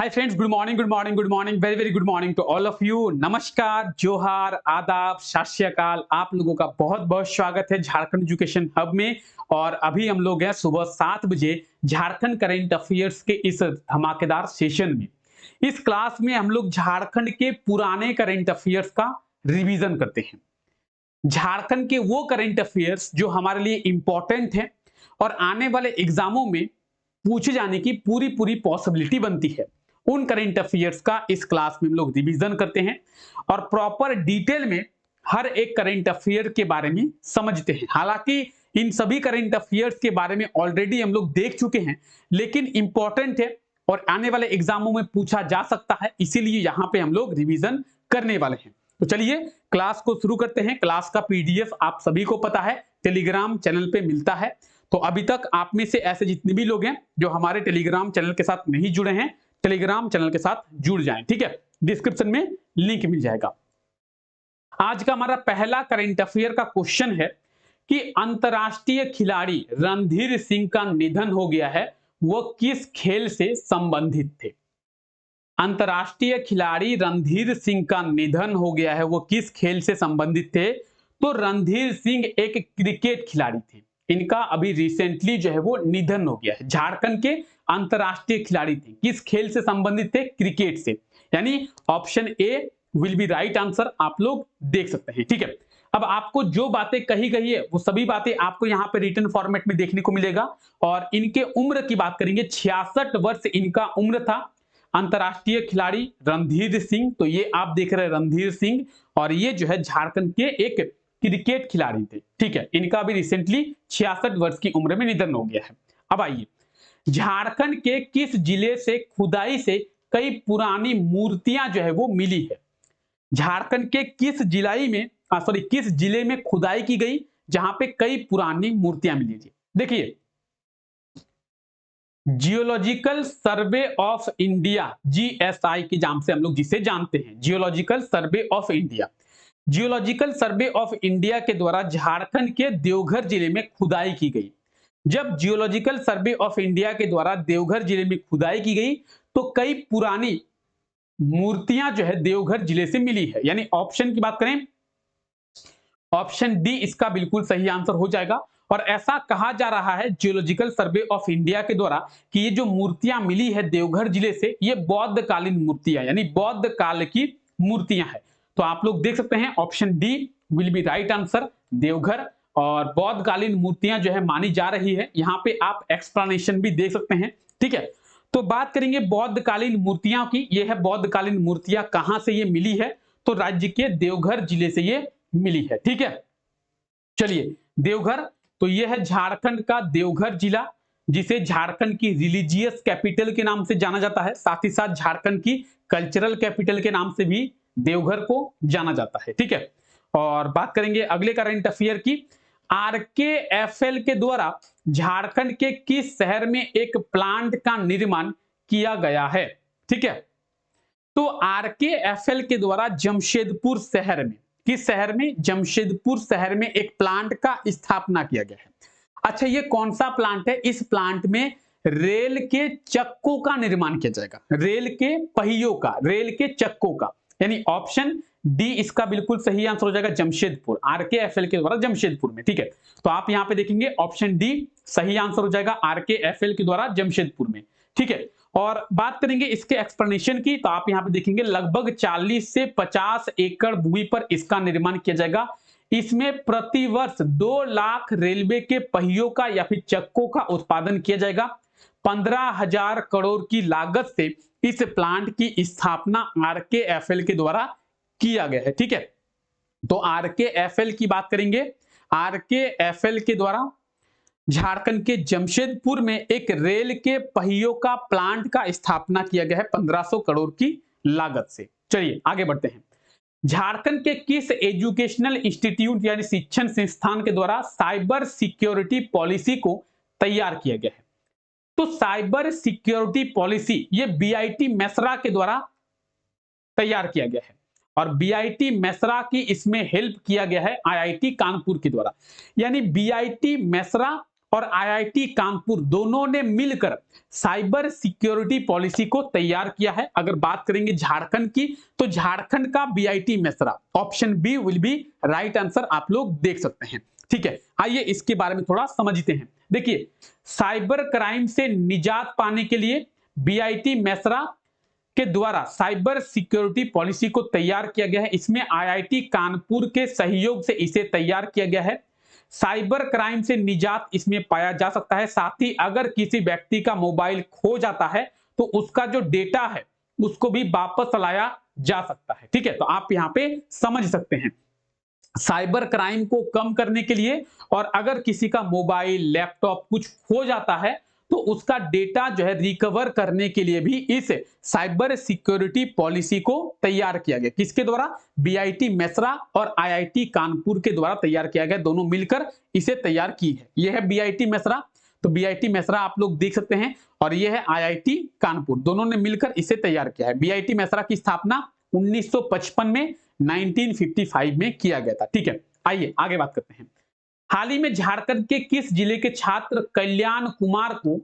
Hi friends, good morning good morning good morning, very very good morning to all of you. नमस्कार, जोहार, आदाब, सत श्री अकाल। आप लोगों का बहुत बहुत स्वागत है झारखंड एजुकेशन हब में। और अभी हम लोग हैं सुबह 7 बजे झारखंड करंट अफेयर्स के इस धमाकेदार सेशन में। इस क्लास में हम लोग झारखंड के पुराने करंट अफेयर्स का रिवीजन करते हैं। झारखंड के वो करंट अफेयर्स जो हमारे लिए इंपॉर्टेंट हैं और आने वाले एग्जामों में पूछे जाने की पूरी पूरी पॉसिबिलिटी बनती है, उन करंट अफेयर्स का इस क्लास में हम लोग रिवीजन करते हैं और प्रॉपर डिटेल में हर एक करंट अफेयर के बारे में समझते हैं। हालांकि इन सभी करंट अफेयर्स के बारे में ऑलरेडी हम लोग देख चुके हैं, लेकिन इंपॉर्टेंट है और आने वाले एग्जामों में पूछा जा सकता है, इसीलिए यहां पे हम लोग रिवीजन करने वाले हैं। तो चलिए क्लास को शुरू करते हैं। क्लास का पीडीएफ आप सभी को पता है टेलीग्राम चैनल पे मिलता है। तो अभी तक आप में से ऐसे जितने भी लोग हैं जो हमारे टेलीग्राम चैनल के साथ नहीं जुड़े हैं, टेलीग्राम चैनल के साथ जुड़ जाएं, ठीक है। डिस्क्रिप्शन में लिंक मिल जाएगा। आज का हमारा पहला करंट अफेयर का क्वेश्चन है कि अंतरराष्ट्रीय खिलाड़ी रणधीर सिंह का निधन हो गया है, वह किस खेल से संबंधित थे। अंतरराष्ट्रीय खिलाड़ी रणधीर सिंह का निधन हो गया है, वो किस खेल से संबंधित थे। तो रणधीर सिंह एक क्रिकेट खिलाड़ी थे। इनका अभी रिसेंटली जो है वो निधन हो गया है। झारखंड के अंतरराष्ट्रीय खिलाड़ी थे, किस खेल से संबंधित थे, क्रिकेट से। यानी option A will be right answer, आप लोग देख सकते हैं, ठीक है। अब आपको जो बातें कही गई है वो सभी बातें आपको यहाँ पे रिटन फॉर्मेट में देखने को मिलेगा। और इनके उम्र की बात करेंगे, 66 वर्ष इनका उम्र था। अंतरराष्ट्रीय खिलाड़ी रणधीर सिंह, तो ये आप देख रहे हैं रणधीर सिंह, और ये जो है झारखंड के एक क्रिकेट खिलाड़ी थे, ठीक है। इनका भी रिसेंटली 66 वर्ष की उम्र में निधन हो गया है। अब आइए, झारखंड के किस जिले से खुदाई से कई पुरानी मूर्तियां जो है वो मिली है। झारखंड के किस जिले में खुदाई की गई जहां पे कई पुरानी मूर्तियां मिली थी। देखिए, geological survey of India, GSI के नाम से हम लोग जिसे जानते हैं, geological survey of India. Geological survey of India के द्वारा झारखंड के देवघर जिले में खुदाई की गई। जब जियोलॉजिकल सर्वे ऑफ इंडिया के द्वारा देवघर जिले में खुदाई की गई तो कई पुरानी मूर्तियां जो है देवघर जिले से मिली है। यानी ऑप्शन की बात करें, ऑप्शन डी इसका बिल्कुल सही आंसर हो जाएगा। और ऐसा कहा जा रहा है जियोलॉजिकल सर्वे ऑफ इंडिया के द्वारा कि ये जो मूर्तियां मिली है देवघर जिले से, ये बौद्ध कालीन मूर्तियां यानी बौद्ध काल की मूर्तियां हैं। तो आप लोग देख सकते हैं option D will be right answer, Deoghar और बौद्ध कालीन मूर्तियां जो है मानी जा रही है। यहाँ पे आप एक्सप्लेनेशन भी देख सकते हैं, ठीक है। तो बात करेंगे बौद्ध कालीन मूर्तियां की। ये है बौद्ध कालीन मूर्तियां कहां से ये मिली है, तो राज्य के देवघर जिले से ये मिली है, ठीक है। चलिए, देवघर, तो यह है झारखंड का देवघर जिला, जिसे झारखंड की रिलीजियस कैपिटल के नाम से जाना जाता है। साथ ही साथ झारखंड की कल्चरल कैपिटल के नाम से भी देवघर को जाना जाता है, ठीक है। और बात करेंगे अगले करंट अफेयर की। आरकेएफएल के द्वारा झारखंड के किस शहर में एक प्लांट का निर्माण किया गया है, ठीक है। तो आरकेएफएल के द्वारा जमशेदपुर शहर में, किस शहर में, जमशेदपुर शहर में एक प्लांट का स्थापना किया गया है। अच्छा, ये कौन सा प्लांट है। इस प्लांट में रेल के चक्कों का निर्माण किया जाएगा, रेल के पहियों का, रेल के चक्कों का। यानी ऑप्शन डी इसका बिल्कुल सही आंसर हो जाएगा, जमशेदपुर, आरकेएफएल के द्वारा जमशेदपुर में, ठीक है। तो आप यहां पे देखेंगे ऑप्शन डी सही आंसर हो जाएगा, आरकेएफएल के द्वारा जमशेदपुर में, ठीक है। और बात करेंगे इसके एक्सप्लेनेशन की, तो आप यहां पे देखेंगे लगभग 40 से 50 एकड़ भूमि पर इसका निर्माण किया जाएगा। इसमें प्रतिवर्ष 2 लाख रेलवे के पहियों का या फिर चक्कों का उत्पादन किया जाएगा। 15,000 करोड़ की लागत से इस प्लांट की स्थापना आरकेएफएल के द्वारा किया गया है, ठीक है। तो आरकेएफएल की बात करेंगे, आरकेएफएल के द्वारा झारखंड के जमशेदपुर में एक रेल के पहियों का प्लांट का स्थापना किया गया है 1500 करोड़ की लागत से। चलिए आगे बढ़ते हैं। झारखंड के किस एजुकेशनल इंस्टीट्यूट यानी शिक्षण संस्थान के द्वारा साइबर सिक्योरिटी पॉलिसी को तैयार किया गया है। तो साइबर सिक्योरिटी पॉलिसी ये बीआईटी मेसरा के द्वारा तैयार किया गया है और बीआईटी मेसरा की इसमें हेल्प किया गया है आईआईटी कानपुर के द्वारा। यानी बीआईटी मेसरा और आईआईटी कानपुर दोनों ने मिलकर साइबर सिक्योरिटी पॉलिसी को तैयार किया है। अगर बात करेंगे झारखंड की, तो झारखंड का BIT Mesra, option B will be right answer, आप लोग देख सकते हैं। ठीक है, आइए इसके बारे में थोड़ा समझते हैं। देखिए, साइबर क्राइम से निजात पाने के लिए बीआईटी मेसरा के द्वारा साइबर सिक्योरिटी पॉलिसी को तैयार किया गया है। इसमें आईआईटी कानपुर के सहयोग से इसे तैयार किया गया है। साइबर क्राइम से निजात इसमें पाया जा सकता है। साथ ही अगर किसी व्यक्ति का मोबाइल खो जाता है तो उसका जो डेटा है उसको भी वापस लाया जा सकता है। ठीक है, तो आप यहाँ पे समझ सकते हैं साइबर क्राइम को कम करने के लिए, और अगर किसी का मोबाइल, लैपटॉप कुछ खो जाता है तो उसका डेटा जो है रिकवर करने के लिए भी इस साइबर सिक्योरिटी पॉलिसी को तैयार किया गया। किसके द्वारा? बीआईटी मेसरा और आईआईटी कानपुर के द्वारा तैयार किया गया, दोनों मिलकर इसे तैयार की है। यह है बीआईटी मेसरा, तो बीआईटी मेसरा आप लोग देख सकते हैं, और यह है आईआईटी कानपुर, दोनों ने मिलकर इसे तैयार किया है। बीआईटी मेसरा की स्थापना 1955 में 1955 में किया गया था। ठीक है, आइए आगे बात करते हैं। हाल ही में झारखंड के किस जिले के छात्र कल्याण कुमार को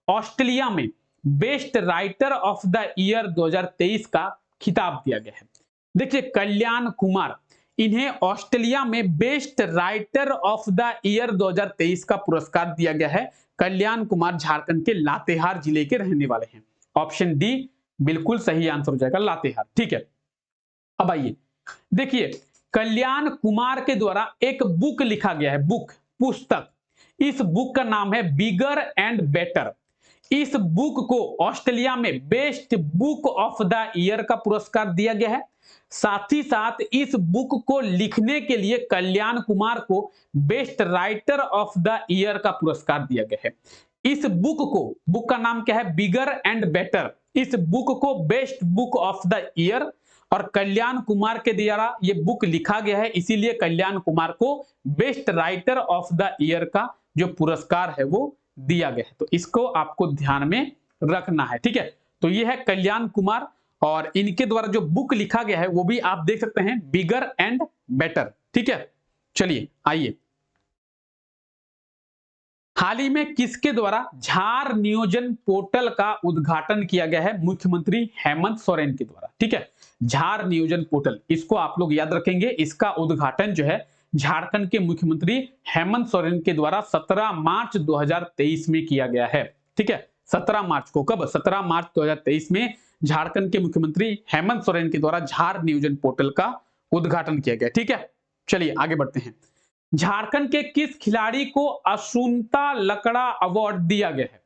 ऑस्ट्रेलिया में best writer of the year 2023 का खिताब दिया गया है? देखिए, कल्याण कुमार, इन्हें ऑस्ट्रेलिया में best writer of the year 2023 का पुरस्कार दिया गया है। कल्याण कुमार झारखंड के लातेहार जिले के रहने वाले हैं। ऑप्शन डी बिल्कुल सही आंसर हो जाएगा, लातेहार। ठीक है, अब आइए देखिए, कल्याण कुमार के द्वारा एक बुक लिखा गया है, बुक, पुस्तक। इस बुक का नाम है बिगर एंड बेटर। इस बुक को ऑस्ट्रेलिया में best book of the year का पुरस्कार दिया गया है। साथ ही साथ इस बुक को लिखने के लिए कल्याण कुमार को best writer of the year का पुरस्कार दिया गया है। इस बुक का नाम क्या है? Bigger and better. इस बुक को best book of the year और कल्याण कुमार के द्वारा ये बुक लिखा गया है, इसीलिए कल्याण कुमार को best writer of the year का जो पुरस्कार है वो दिया गया है। तो इसको आपको ध्यान में रखना है। ठीक है, तो ये है कल्याण कुमार, और इनके द्वारा जो बुक लिखा गया है वो भी आप देख सकते हैं, बिगर एंड बेटर। ठीक है, चलिए आइए, हाल ही में किसके द्वारा झार नियोजन पोर्टल का उद्घाटन किया गया है? मुख्यमंत्री हेमंत सोरेन के द्वारा। ठीक है, झार नियोजन पोर्टल, इसको आप लोग याद रखेंगे। इसका उद्घाटन जो है झारखंड के मुख्यमंत्री हेमंत सोरेन के द्वारा 17 मार्च 2023 में किया गया है। ठीक है, 17 मार्च को, कब? 17 मार्च 2023 में झारखंड के मुख्यमंत्री हेमंत सोरेन के द्वारा झार नियोजन पोर्टल का उद्घाटन किया गया। ठीक है, चलिए आगे बढ़ते हैं। झारखंड के किस खिलाड़ी को असुंता लकड़ा अवार्ड दिया गया है?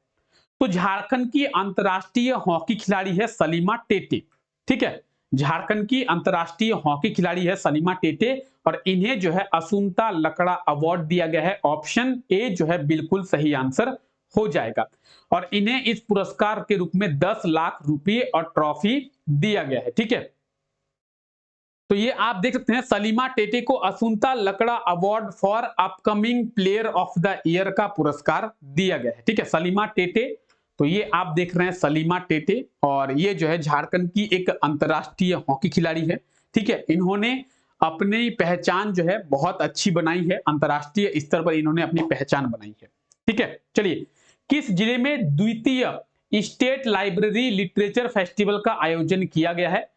तो झारखंड की अंतरराष्ट्रीय हॉकी खिलाड़ी है सलीमा टेटे। ठीक है, झारखंड की अंतरराष्ट्रीय हॉकी खिलाड़ी है सलीमा टेटे, और इन्हें जो है असुंता लकड़ा अवार्ड दिया गया है। ऑप्शन ए जो है बिल्कुल सही आंसर हो जाएगा, और इन्हें इस पुरस्कार के रूप में 10 लाख रुपए और ट्रॉफी दिया गया है। ठीक है, तो ये आप देख सकते हैं, सलीमा टेटे को Asunta Lakra award for upcoming player of the year का पुरस्कार दिया गया है। ठीक है, सलीमा टेटे, तो ये आप देख रहे हैं सलीमा टेटे, और ये जो है झारखंड की एक अंतरराष्ट्रीय हॉकी खिलाड़ी है। ठीक है, इन्होंने अपनी पहचान जो है बहुत अच्छी बनाई है, अंतरराष्ट्रीय स्तर पर इन्होंने अपनी पहचान बनाई है। ठीक है, चलिए, किस जिले में द्वितीय स्टेट लाइब्रेरी लिटरेचर फेस्टिवल का आयोजन किया गया है?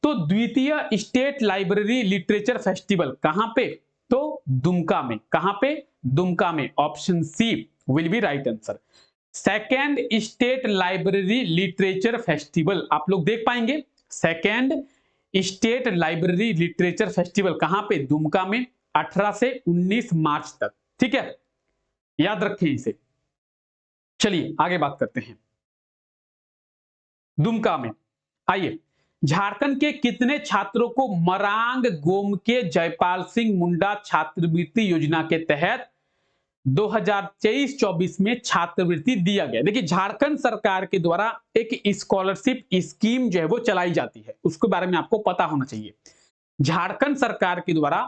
तो द्वितीय स्टेट लाइब्रेरी लिटरेचर फेस्टिवल कहां पे? तो दुमका में। कहां पे? दुमका में। Option C will be right answer. Second state library literature festival आप लोग देख पाएंगे, second state library literature festival कहां पे? दुमका में, 18 से 19 मार्च तक। ठीक है, याद रखें इसे। चलिए आगे बात करते हैं, दुमका में। आइए, झारखंड के कितने छात्रों को मरांग गोमके जयपाल सिंह मुंडा छात्रवृत्ति योजना के तहत 2023-24 में छात्रवृत्ति दिया गया? देखिए, झारखंड सरकार के द्वारा एक स्कॉलरशिप स्कीम जो है वो चलाई जाती है, उसके बारे में आपको पता होना चाहिए। झारखंड सरकार के द्वारा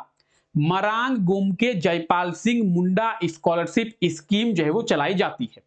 मरांग गोमके जयपाल सिंह मुंडा स्कॉलरशिप स्कीम जो है वो चलाई जाती है।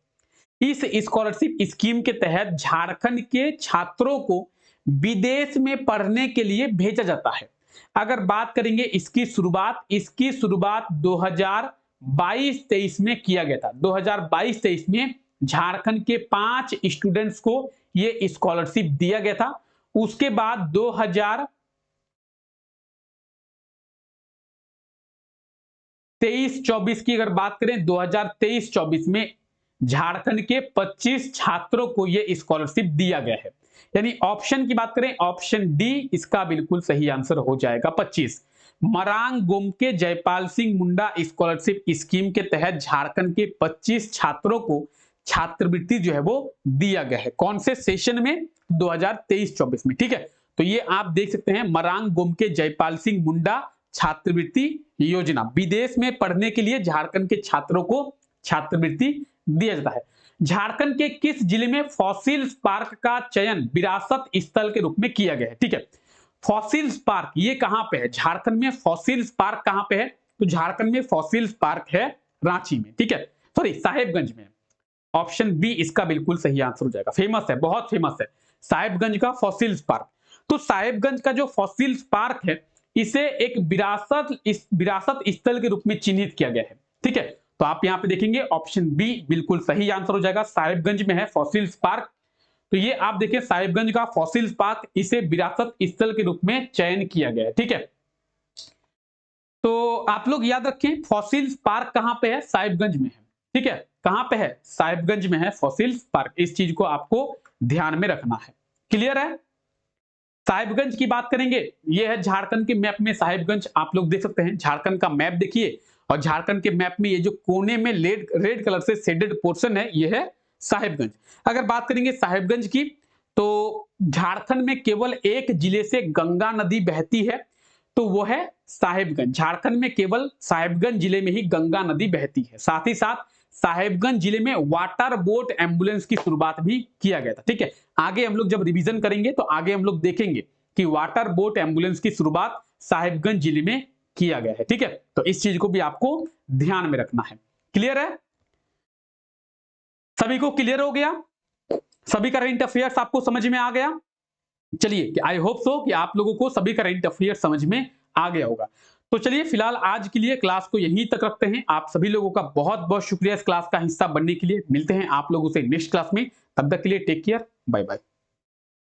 इस स्कॉलरशिप स्कीम के तहत झारखंड के छात्रों को विदेश में पढ़ने के लिए भेजा जाता है। अगर बात करेंगे इसकी शुरुआत 2012 2022-23 में किया गया था। 2022-23 में झारखंड के 5 स्टूडेंट्स को ये स्कॉलरशिप दिया गया था। उसके बाद 2023-24 की अगर बात करें, 2023-24 में झारखंड के 25 छात्रों को यह स्कॉलरशिप दिया गया है। यानी ऑप्शन की बात करें, ऑप्शन डी इसका बिल्कुल सही आंसर हो जाएगा 25। मरांग गोमके जयपाल सिंह मुंडा स्कॉलरशिप स्कीम के तहत झारखंड के 25 छात्रों को छात्रवृत्ति जो है वो दिया गया है। कौन से सेशन में? 2023-24 में। ठीक है, तो ये आप देख सकते हैं, मरांग गोमके जयपाल सिंह मुंडा छात्रवृत्ति योजना। विदेश में पढ़ने के लिए झारखंड के छात्रों को छात्रवृत्ति दिया जाता है। झारखंड के किस जिले में फॉसिल पार्क का चयन विरासत स्थल के रूप में किया गया है? ठीक है, फॉसिल पार्क ये कहां पे है? झारखंड में फॉसिल पार्क कहां पे है? तो झारखंड में फॉसिल पार्क है रांची में। ठीक है, सॉरी साहेबगंज में। ऑप्शन बी इसका बिल्कुल सही आंसर हो जाएगा। फेमस है, बहुत फेमस है साहेबगंज का फॉसिल पार्क। तो साहेबगंज का जो फॉसिल पार्क है, इसे एक विरासत स्थल के रूप में चिन्हित किया गया है। ठीक है, तो आप यहां पे देखेंगे ऑप्शन बी बिल्कुल सही आंसर हो जाएगा। साहेबगंज में है फॉसिल पार्क। तो ये आप देखिए साहेबगंज का फॉसिल पार्क, इसे विरासत स्थल के रूप में चयन किया गया है। ठीक है, तो आप लोग याद रखें फॉसिल पार्क कहां पे है? साहेबगंज में है। ठीक है, कहां पे है? साहेबगंज में है फॉसिल पार्क। इस चीज को आपको ध्यान में रखना है। क्लियर है? साहेबगंज की बात करेंगे, ये है झारखंड के मैप में साहेबगंज। आप लोग देख सकते हैं झारखंड का मैप देखिए, और झारखंड के मैप में ये जो कोने में रेड कलर से शेडेड पोर्शन है, ये है साहेबगंज। अगर बात करेंगे साहेबगंज की, तो झारखंड में केवल एक जिले से गंगा नदी बहती है, तो वो है साहेबगंज। झारखंड में केवल साहेबगंज जिले में ही गंगा नदी बहती है। साथ ही साथ साहेबगंज जिले में वाटर बोट एम्बुलेंस की शुरुआत भी किया गया था। ठीक है, आगे हम लोग जब रिवीजन करेंगे तो आगे हम लोग देखेंगे कि वाटर बोट एम्बुलेंस की शुरुआत साहेबगंज जिले में किया गया है। ठीक है, तो इस चीज को भी आपको ध्यान में रखना है। क्लियर है? सभी को क्लियर हो गया? सभी करंट अफेयर्स आपको समझ में आ गया? चलिए, आई होप सो कि आप लोगों को सभी करंट अफेयर्स समझ में आ गया होगा। तो चलिए फिलहाल आज के लिए क्लास को यहीं तक रखते हैं। आप सभी लोगों का बहुत बहुत शुक्रिया इस क्लास का हिस्सा बनने के लिए। मिलते हैं आप लोगों से नेक्स्ट क्लास में, तब तक के लिए टेक केयर, बाय बाय।